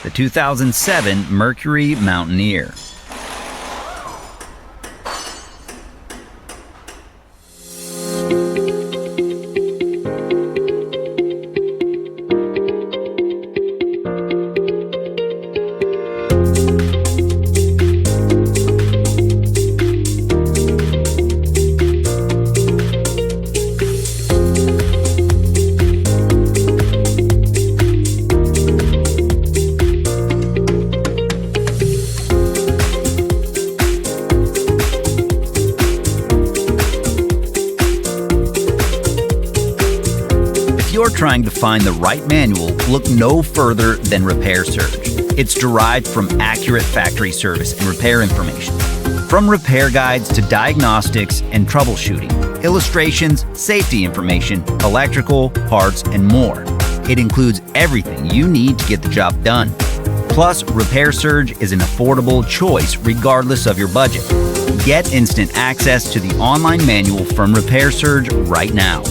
the 2007 Mercury Mountaineer. If you're trying to find the right manual, look no further than Repair Surge. It's derived from accurate factory service and repair information. From repair guides to diagnostics and troubleshooting, illustrations, safety information, electrical, parts, and more. It includes everything you need to get the job done. Plus, Repair Surge is an affordable choice regardless of your budget. Get instant access to the online manual from Repair Surge right now.